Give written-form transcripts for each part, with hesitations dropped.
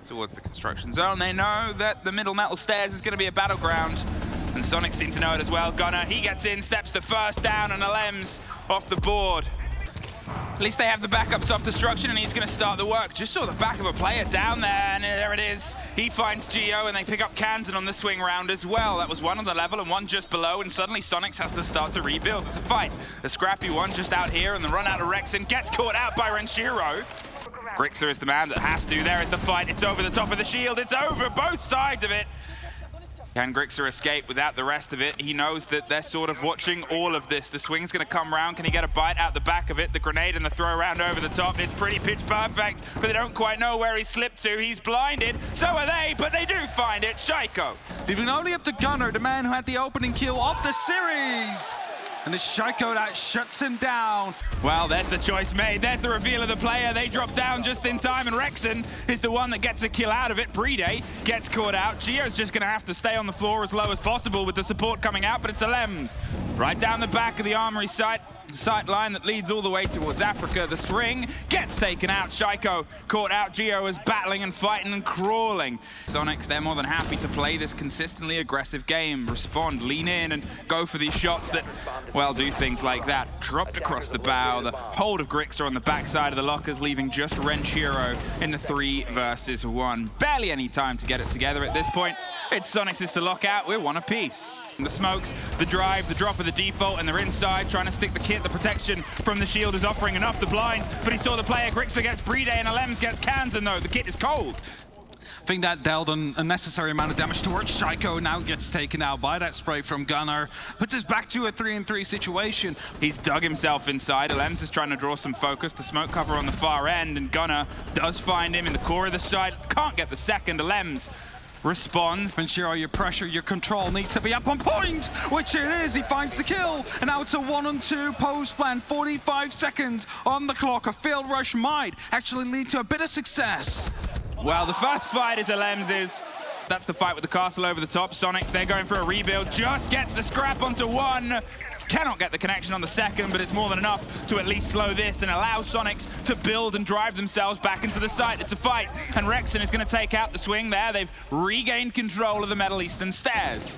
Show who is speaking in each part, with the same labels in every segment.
Speaker 1: towards the construction zone. They know that the middle metal stairs is going to be a battleground, and Soniqs seem to know it as well. Gunnar, he gets in, steps the first down, and Alem's off the board. At least they have the backup soft destruction, and he's going to start the work. Just saw the back of a player down there, and there it is. He finds Geo, and they pick up Kansan on the swing round as well. That was one on the level and one just below, and suddenly Soniqs has to start to rebuild. It's a fight. A scrappy one just out here, and the run out of Rexen gets caught out by Renshiro. Grixer is the man that has to. There is the fight. It's over the top of the shield. It's over both sides of it. Can Grixer escape without the rest of it? He knows that they're sort of watching all of this. The swing's going to come round. Can he get a bite out the back of it? The grenade and the throw around over the top. It's pretty pitch perfect, but they don't quite know where he slipped to. He's blinded. So are they, but they do find it. Shaiiko.
Speaker 2: Leaving only up to Gunnar, the man who had the opening kill of the series. And it's Shaiiko that shuts him down.
Speaker 1: Well, there's the choice made. There's the reveal of the player. They drop down just in time, and Rexen is the one that gets a kill out of it. Bride gets caught out. Gio's just going to have to stay on the floor as low as possible with the support coming out, but it's Alems. Right down the back of the armory site. The sight line that leads all the way towards Africa. The spring gets taken out. Shaiiko caught out. Gio is battling and fighting and crawling. Soniqs, they're more than happy to play this consistently aggressive game. Respond, lean in, and go for these shots that, well, do things like that. Dropped across the bow. The hold of Grixer on the backside of the lockers, leaving just Renshiro in the 3 versus 1. Barely any time to get it together at this point. It's Soniqs to lock out. We're one apiece. The smokes, the drive, the drop of the default, and they're inside trying to stick the kit. The protection from the shield is offering enough the blinds, but he saw the player. Grixer gets Bride and Alems gets Kansan though. The kit is cold.
Speaker 2: I think that dealt an unnecessary amount of damage towards Shaiiko. Now gets taken out by that spray from Gunnar. Puts us back to a 3-3 situation.
Speaker 1: He's dug himself inside. Alems is trying to draw some focus. The smoke cover on the far end, and Gunnar does find him in the core of the site. Can't get the second. Alems responds.
Speaker 2: Renshiro, your pressure, your control needs to be up on point, which it is. He finds the kill, and now it's a 1-on-2 post plan. 45 seconds on the clock. A failed rush might actually lead to a bit of success.
Speaker 1: Well, the first fight is Alems's. That's the fight with the castle over the top. Soniqs, they're going for a rebuild. Just gets the scrap onto one. Cannot get the connection on the second, but it's more than enough to at least slow this and allow Soniqs to build and drive themselves back into the site. It's a fight, and Rexen is going to take out the swing there. They've regained control of the Middle Eastern stairs.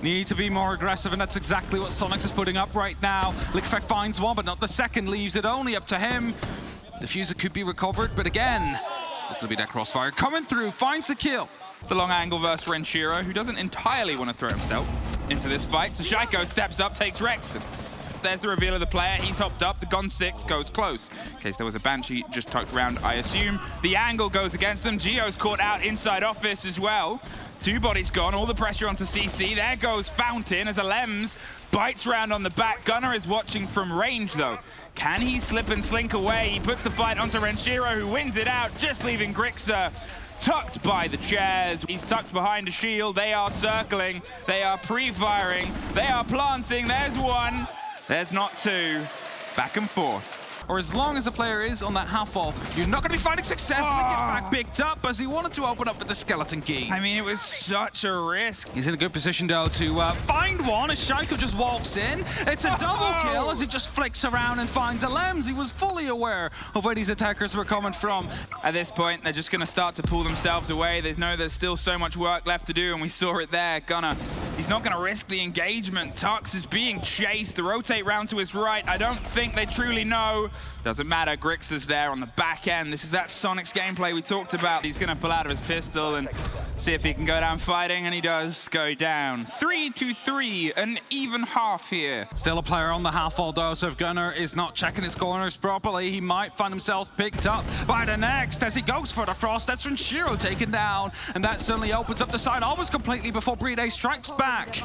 Speaker 2: Need to be more aggressive, and that's exactly what Soniqs is putting up right now. Lickfect finds one, but not the second. Leaves it only up to him. The fuser could be recovered, but again, it's going to be that crossfire coming through. Finds the kill.
Speaker 1: The long angle versus Renshiro, who doesn't entirely want to throw himself into this fight. So Shaiiko steps up, takes Rexen. There's the reveal of the player. He's hopped up. The Gon 6 goes close. In case there was a Banshee just tucked around, I assume. The angle goes against them. Gio's caught out inside office as well. 2 bodies gone. All the pressure onto CC. There goes Fountain as Alems bites round on the back. Gunnar is watching from range, though. Can he slip and slink away? He puts the fight onto Renshiro, who wins it out, just leaving Grixer tucked by the chairs. He's tucked behind a shield. They are circling. They are pre-firing. They are planting. There's one. There's not 2. Back and forth.
Speaker 2: Or as long as the player is on that half wall, you're not going to be finding success. And they get back picked up as he wanted to open up with the skeleton key.
Speaker 1: I mean, it was such a risk.
Speaker 2: He's in a good position, though, to find one as Shaiiko just walks in. It's a double kill as he just flicks around and finds Alems. He was fully aware of where these attackers were coming from.
Speaker 1: At this point, they're just going to start to pull themselves away. They know there's still so much work left to do, and we saw it there. Gunnar, he's not going to risk the engagement. Tux is being chased. The rotate round to his right. I don't think they truly know. Doesn't matter. Grixer's there on the back end. This is that Soniqs gameplay we talked about. He's going to pull out of his pistol and see if he can go down fighting, and he does go down. 3-3, an even half here.
Speaker 2: Still a player on the half wall, though, so if Gunnar is not checking his corners properly, he might find himself picked up by the next as he goes for the frost. That's Renshiro taken down, and that certainly opens up the side almost completely before Bride strikes back.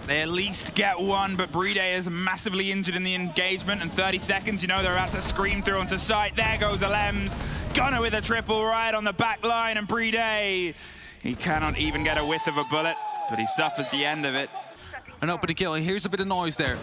Speaker 1: They at least get one, but Bride is massively injured in the engagement, and 30 seconds, you know they're about to scream through onto site. There goes Alems. Gunnar with a triple right on the back line, and Bride, he cannot even get a whiff of a bullet, but he suffers the end of it.
Speaker 2: An opening kill. Here's a bit of noise there.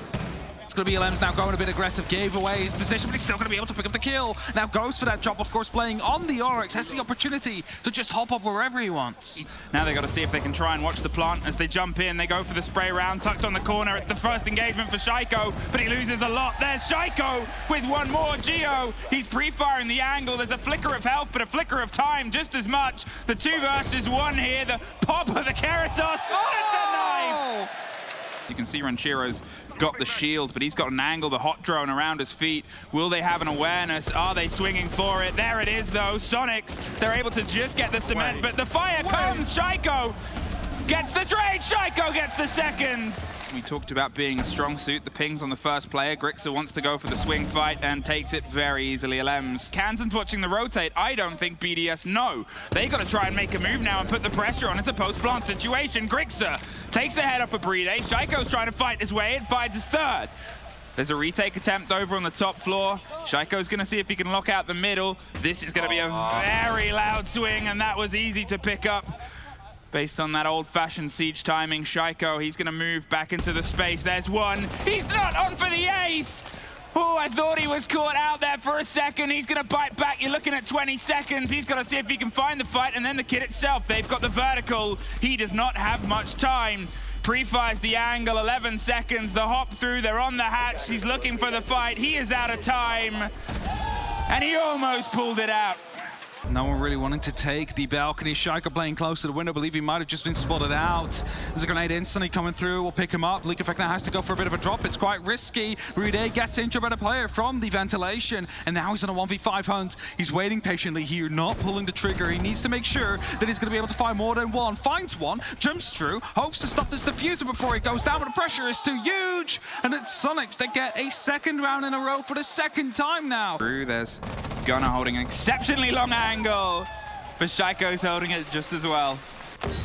Speaker 2: It's going to be LMs now going a bit aggressive, gave away his position, but he's still going to be able to pick up the kill. Now goes for that drop, of course, playing on the Oryx, has the opportunity to just hop up wherever he wants.
Speaker 1: Now they got to see if they can try and watch the plant as they jump in. They go for the spray round, tucked on the corner. It's the first engagement for Shaiiko, but he loses a lot. There's Shaiiko with one more. Geo, he's pre-firing the angle. There's a flicker of health, but a flicker of time just as much. The 2 versus 1 here. The pop of the Keratos. Oh! It's a knife! You can see Ranchiro's got the shield, but he's got an angle, the hot drone around his feet. Will they have an awareness? Are they swinging for it? There it is, though. Soniqs, they're able to just get the cement, but the fire comes. Shaiiko gets the trade. Shaiiko gets the second. We talked about being a strong suit. The ping's on the first player. Grixer wants to go for the swing fight and takes it very easily. LMs. Kansan's watching the rotate. I don't think BDS know. They got to try and make a move now and put the pressure on. It's a post-plant situation. Grixer takes the head off of Bride. Shaiko's trying to fight his way in, finds his third. There's a retake attempt over on the top floor. Shaiko's going to see if he can lock out the middle. This is going to be a very loud swing, and that was easy to pick up. Based on that old-fashioned siege timing, Shaiiko, he's going to move back into the space. There's one. He's not on for the ace! Oh, I thought he was caught out there for a second. He's going to bite back. You're looking at 20 seconds. He's got to see if he can find the fight, and then the kid itself. They've got the vertical. He does not have much time. Pre-fires the angle, 11 seconds. The hop through, they're on the hatch. He's looking for the fight. He is out of time, and he almost pulled it out.
Speaker 2: No one really wanting to take the balcony. Shaiiko playing close to the window. I believe he might have just been spotted out. There's a grenade instantly coming through. We'll pick him up. Leak Effect now has to go for a bit of a drop. It's quite risky. Rude gets injured by the player from the ventilation. And now he's on a 1v5 hunt. He's waiting patiently here, not pulling the trigger. He needs to make sure that he's going to be able to find more than one. Finds one, jumps through, hopes to stop this diffuser before it goes down, but the pressure is too huge. And it's Soniqs that get a second round in a row for the second time now.
Speaker 1: There's Gunnar holding an exceptionally long angle, but Shaiko's holding it just as well.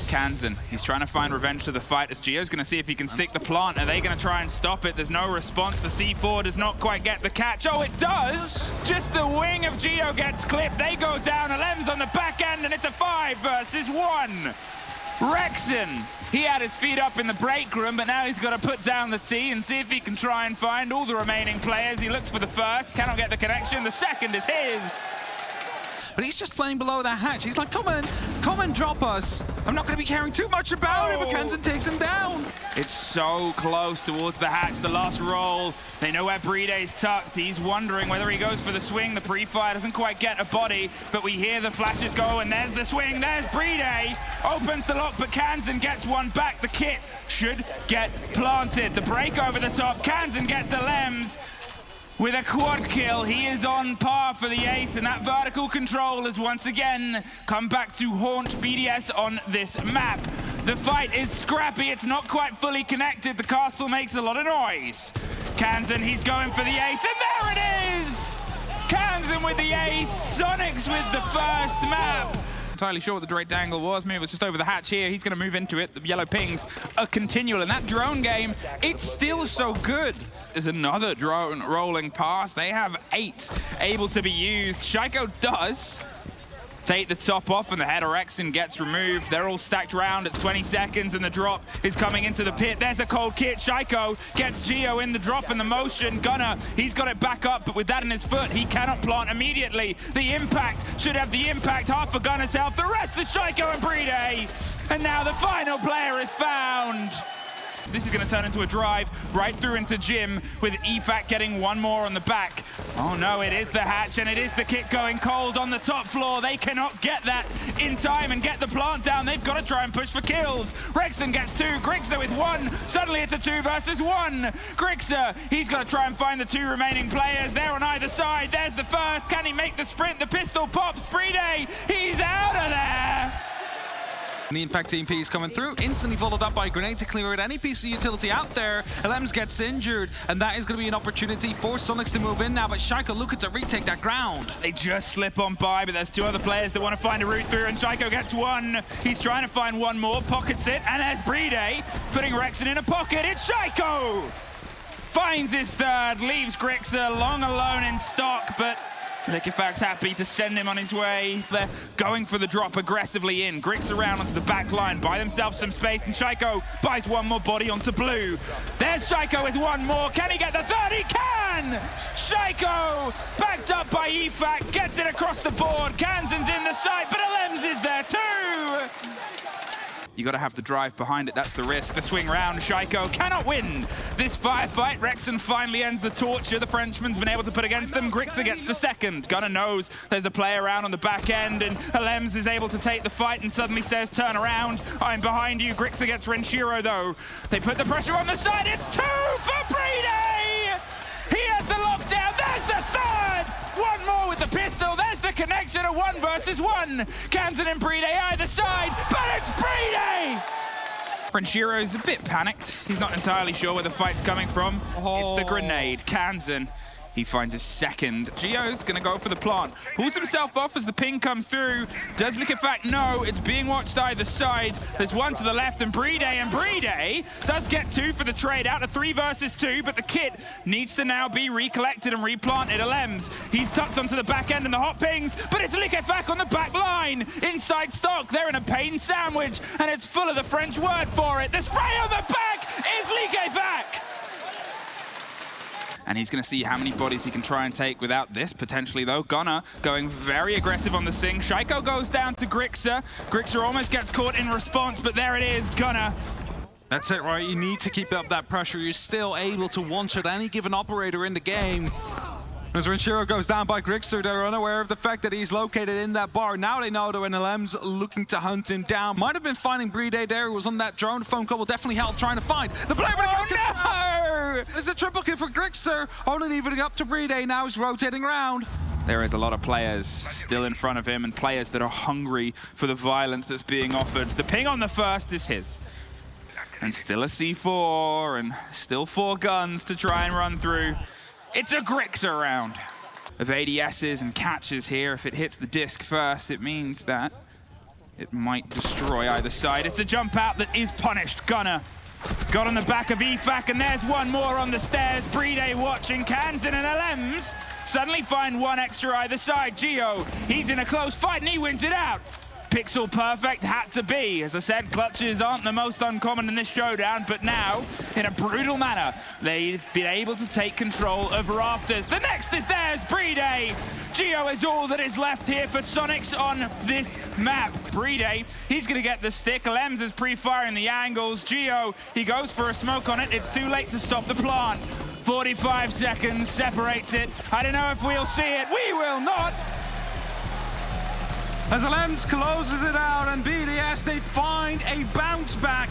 Speaker 1: Kansan, he's trying to find revenge to the fight as Geo's going to see if he can stick the plant. Are they going to try and stop it? There's no response. The C4 does not quite get the catch. Oh, it does! Just the wing of Geo gets clipped. They go down. Alem's on the back end, and it's a 5 versus 1. Rexon, he had his feet up in the break room, but now he's got to put down the T and see if he can try and find all the remaining players. He looks for the first, cannot get the connection. The second is his.
Speaker 2: But he's just playing below that hatch. He's like, come and drop us. I'm not going to be caring too much about it, but Kansan takes him down.
Speaker 1: It's so close towards the hatch, the last roll. They know where Bride's tucked. He's wondering whether he goes for the swing. The pre-fire doesn't quite get a body, but we hear the flashes go, and there's the swing. There's Bride. Opens the lock, but Kansan gets one back. The kit should get planted. The break over the top. Kansan gets a Lems. With a quad kill, he is on par for the ace, and that vertical control has once again come back to haunt BDS on this map. The fight is scrappy, it's not quite fully connected. The castle makes a lot of noise. Kansan, he's going for the ace, and there it is! Kansan with the ace, Soniqs with the first map. Entirely sure what the direct angle was. Maybe it was just over the hatch here. He's going to move into it. The yellow pings are continual. And that drone game, it's still so good. There's another drone rolling past. They have 8 able to be used. Shaiiko does take the top off, and the head of Rexon gets removed. They're all stacked round. It's 20 seconds, and the drop is coming into the pit. There's a cold kit. Shaiiko gets Geo in the drop and the motion. Gunnar, he's got it back up, but with that in his foot, he cannot plant immediately. The impact should have the impact. Half for Gunnar's health. The rest is Shaiiko and Bride. And now the final player is found. This is going to turn into a drive right through into Jim, with EFAC getting one more on the back. Oh no, it is the hatch, and it is the kit going cold on the top floor. They cannot get that in time and get the plant down. They've got to try and push for kills. Rexon gets 2, Grixer with 1. Suddenly it's a 2 versus 1. Grixer, he's got to try and find the 2 remaining players. They're on either side. There's the first. Can he make the sprint? The pistol pops. Bride, he's out of there.
Speaker 2: The impact EMP is coming through, instantly followed up by a grenade to clear out any piece of utility out there. Lems gets injured, and that is going to be an opportunity for Soniqs to move in now, but Shaiiko looking to retake that ground.
Speaker 1: They just slip on by, but there's 2 other players that want to find a route through, and Shaiiko gets 1. He's trying to find 1 more, pockets it, and there's Bride putting Rexon in a pocket. It's Shaiiko! Finds his 3rd, leaves Grixer long alone in stock, but Liquefact's happy to send him on his way. They're going for the drop aggressively in. Grix around onto the back line, buy themselves some space, and Shaiiko buys one more body onto blue. There's Shaiiko with one more. Can he get the third? He can! Shaiiko, backed up by EFAC, gets it across the board. Kanzen's in the side, but Alems is there too! You got to have the drive behind it, that's the risk. The swing round, Shaiiko cannot win this firefight. Rexon finally ends the torture the Frenchman's been able to put against them. Grixer gets the second. Gunnar knows there's a play around on the back end, and Alems is able to take the fight and suddenly says, turn around, I'm behind you. Grixer gets Renshiro though. They put the pressure on the side, it's 2 for Brede! He has the lockdown, there's the third! One more with the pistol, there's the connection, a 1 versus 1. Kanzen and Brede either side, but it's Brede! Renshiro's a bit panicked. He's not entirely sure where the fight's coming from. It's the grenade. Kanzen, he finds his second. Gio's gonna go for the plant. Pulls himself off as the ping comes through. Does Liquefact? No, it's being watched either side. There's one to the left and Brede does get 2 for the trade out of 3 versus 2, but the kit needs to now be recollected and replanted. Alems, he's tucked onto the back end and the hot pings, but it's Liquefact on the back line. Inside stock, they're in a pain sandwich, and it's full of the French word for it. The spray on the back is Liquefact! And he's going to see how many bodies he can try and take without this, potentially, though. Gunnar going very aggressive on the Sing. Shaiiko goes down to Grixer. Grixer almost gets caught in response, but there it is, Gunnar.
Speaker 2: That's it, right? You need to keep up that pressure. You're still able to one-shot any given operator in the game. As Renshiro goes down by Grixer, they're unaware of the fact that he's located in that bar. Now they know that when Alem's looking to hunt him down. Might have been finding Brede there, who was on that drone. Phone call will definitely help trying to find the player.
Speaker 1: Oh no!
Speaker 2: It's a triple kill for Grixer, only leaving it up to Brede. Now he's rotating around.
Speaker 1: There is a lot of players still in front of him, and players that are hungry for the violence that's being offered. The ping on the first is his. And still a C4, and still 4 guns to try and run through. It's a Grixer round of ADSs and catches here. If it hits the disc first, it means that it might destroy either side. It's a jump out that is punished. Gunnar got on the back of EFAC, and there's one more on the stairs. Brede watching. Kanzen and Alems suddenly find 1 extra either side. Gio, he's in a close fight, and he wins it out. Pixel perfect had to be. As I said, clutches aren't the most uncommon in this showdown, but now, in a brutal manner, they've been able to take control of Rafters. The next is theirs, Brede. Gio is all that is left here for Soniqs on this map. Brede, he's gonna get the stick. Alems is pre-firing the angles. Gio, he goes for a smoke on it. It's too late to stop the plant. 45 seconds separates it. I don't know if we'll see it. We will not.
Speaker 2: As Alems closes it out, and BDS, they find a bounce back.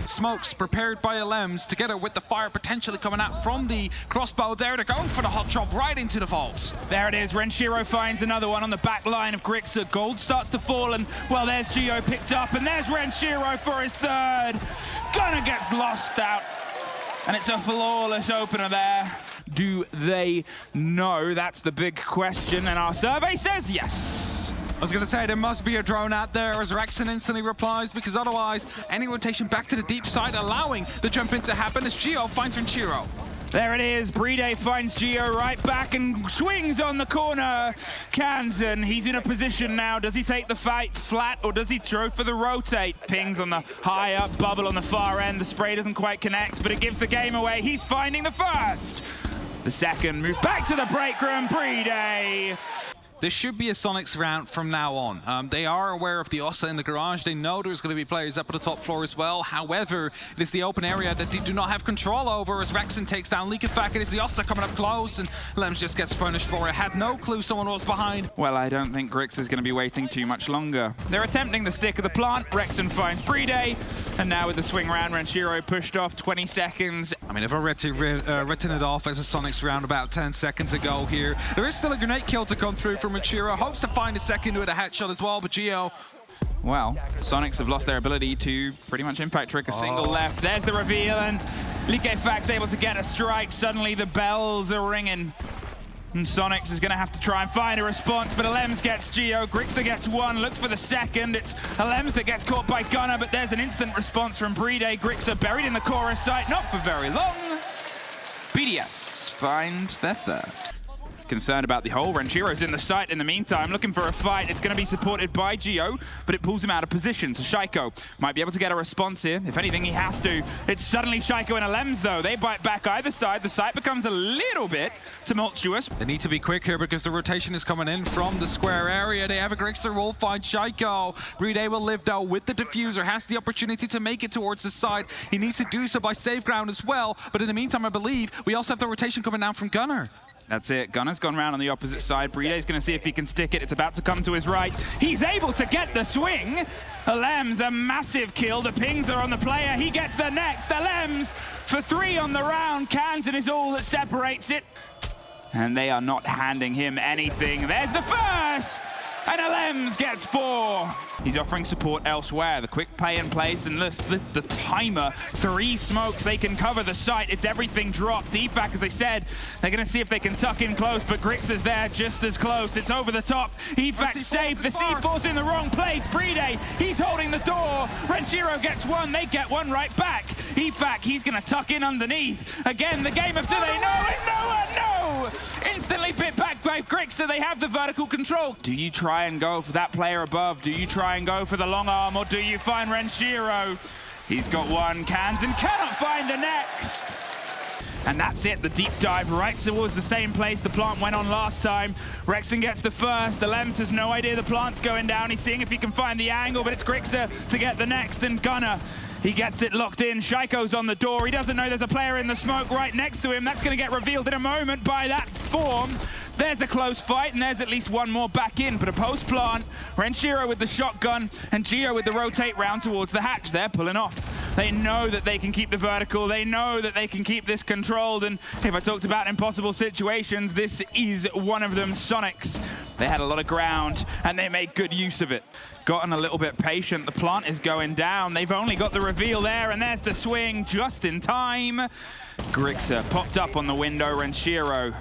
Speaker 2: Smokes prepared by Alems together with the fire potentially coming out from the crossbow there. They're going for the hot drop right into the vault.
Speaker 1: There it is. Renshiro finds another one on the back line of Grixer. Gold starts to fall, and well, there's Gio picked up, and there's Renshiro for his third. Gunnar gets lost out, and it's a flawless opener there. Do they know? That's the big question, and our survey says yes.
Speaker 2: I was going to say there must be a drone out there, as Rexon instantly replies, because otherwise any rotation back to the deep side allowing the jump in to happen as Gio finds Renshiro.
Speaker 1: There it is. Brede finds Gio right back and swings on the corner. Kanzen, he's in a position now. Does he take the fight flat, or does he throw for the rotate? Pings on the high up, bubble on the far end. The spray doesn't quite connect, but it gives the game away. He's finding the first. The second, move back to the break room. Brede.
Speaker 2: This should be a Soniqs round from now on. They are aware of the Ossa in the garage. They know there's going to be players up at the top floor as well. However, it is the open area that they do not have control over, as Rexon takes down Liquefact. It is the Ossa coming up close, and Lems just gets punished for it. Had no clue someone was behind.
Speaker 1: Well, I don't think Grix is going to be waiting too much longer. They're attempting the stick of the plant. Rexon finds Brede, and now with the swing round, Renshiro pushed off 20 seconds.
Speaker 2: I mean, I've already written it off as a Soniqs round about 10 seconds ago here. There is still a grenade kill to come through from Renshiro. Hopes to find a second with a headshot as well, but Gio.
Speaker 1: Well, Soniqs have lost their ability to pretty much impact trick a single left. There's the reveal, and Liquefact's able to get a strike. Suddenly the bells are ringing. And Soniqs is going to have to try and find a response, but Alems gets Gio. Grixer gets 1, looks for the second. It's Alems that gets caught by Gunnar, but there's an instant response from Brede. Grixer buried in the chorus site, not for very long. BDS find their third. Concerned about the hole. Renchiro's in the site in the meantime, looking for a fight. It's going to be supported by Gio, but it pulls him out of position. So Shaiiko might be able to get a response here. If anything, he has to. It's suddenly Shaiiko and Alems, though. They bite back either side. The site becomes a little bit tumultuous.
Speaker 2: They need to be quick here because the rotation is coming in from the square area. They have a Grixer will find Shaiiko. BDS will live though with the diffuser, has the opportunity to make it towards the side. He needs to do so by safe ground as well. But in the meantime, I believe we also have the rotation coming down from Gunnar.
Speaker 1: That's it. Gunner's gone round on the opposite side. BDS going to see if he can stick it. It's about to come to his right. He's able to get the swing. Alems, a massive kill. The pings are on the player. He gets the next. Alems for 3 on the round. Kansan is all that separates it. And they are not handing him anything. There's the first! And Alems gets 4. He's offering support elsewhere. The quick play in place and the timer. 3 smokes, they can cover the site. It's everything dropped. Defak, as I said, they're going to see if they can tuck in close, but Grixer's there just as close. It's over the top. Defak safe. The C4's in the wrong place. BDS, he's holding the door. Renchiro gets 1. They get 1 right back. Defak, he's going to tuck in underneath. Again, the game of do they know it? No! Instantly bit back by Grixer. They have the vertical control. Do you try and go for that player above? Do you try and go for the long arm, or do you find Renchiro? He's got 1. Kansan cannot find the next. And that's it, the deep dive right towards the same place the plant went on last time. Rexon gets the first. Alems has no idea the plant's going down. He's seeing if he can find the angle, but it's Grixer to get the next, and Gunnar, he gets it locked in. Shaiiko's on the door. He doesn't know there's a player in the smoke right next to him. That's going to get revealed in a moment by that form. There's a close fight, and there's at least 1 more back in, but a post-plant. Renchiro with the shotgun, and Gio with the rotate round towards the hatch. They're pulling off. They know that they can keep the vertical. They know that they can keep this controlled, and if I talked about impossible situations, this is one of them. Soniqs, they had a lot of ground, and they made good use of it. Gotten a little bit patient. The plant is going down. They've only got the reveal there, and there's the swing just in time. Grixer popped up on the window. Renchiro,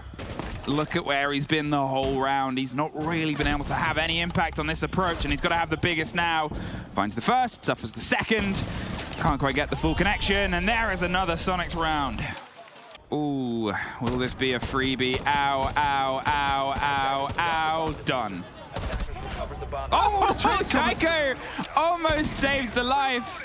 Speaker 1: look at where he's been the whole round. He's not really been able to have any impact on this approach, and he's got to have the biggest now. Finds the first, suffers the second. Can't quite get the full connection, and there is another Soniqs round. Ooh, will this be a freebie? Ow, ow, ow, ow, ow. Done. Oh, Shaiiko almost saves the life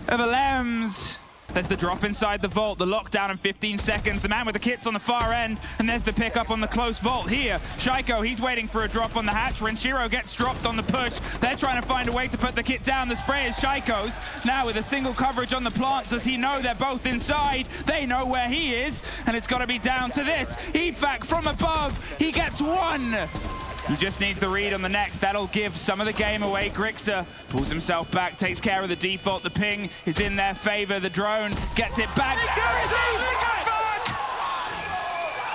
Speaker 1: of Alems. There's the drop inside the vault, the lockdown in 15 seconds. The man with the kits on the far end, and there's the pickup on the close vault here. Shaiiko, he's waiting for a drop on the hatch. Renchiro gets dropped on the push. They're trying to find a way to put the kit down. The spray is Shaiko's. Now with a single coverage on the plant, does he know they're both inside? They know where he is, and it's got to be down to this. Efak from above, he gets 1. He just needs the read on the next. That'll give some of the game away. Grixer pulls himself back, takes care of the default. The ping is in their favor. The drone gets it back.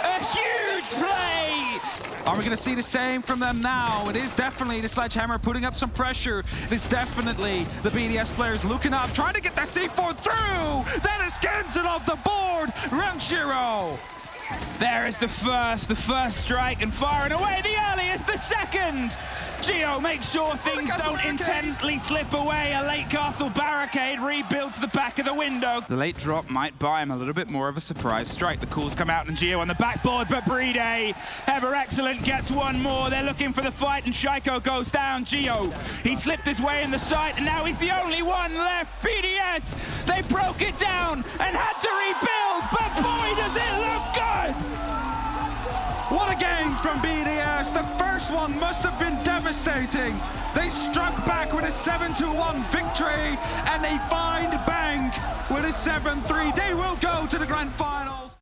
Speaker 1: A huge play!
Speaker 2: Are we going to see the same from them now? It is definitely the Sledgehammer putting up some pressure. It is definitely the BDS players looking up, trying to get that C4 through. That is Kansan off the board. Renchiro.
Speaker 1: There is the first strike, and firing away the earliest, the second. Gio makes sure things don't intently slip away. A late castle barricade rebuilds the back of the window. The late drop might buy him a little bit more of a surprise strike. The calls come out, and Gio on the backboard, but BDS, ever excellent, gets 1 more. They're looking for the fight, and Shaiiko goes down. Gio, he slipped his way in the site, and now he's the only one left. BDS, they broke it down and had to rebuild, but boy, does it look good!
Speaker 2: What a game from BDS. The first one must have been devastating. They struck back with a 7-1 victory, and they find bank with a 7-3. They will go to the grand finals.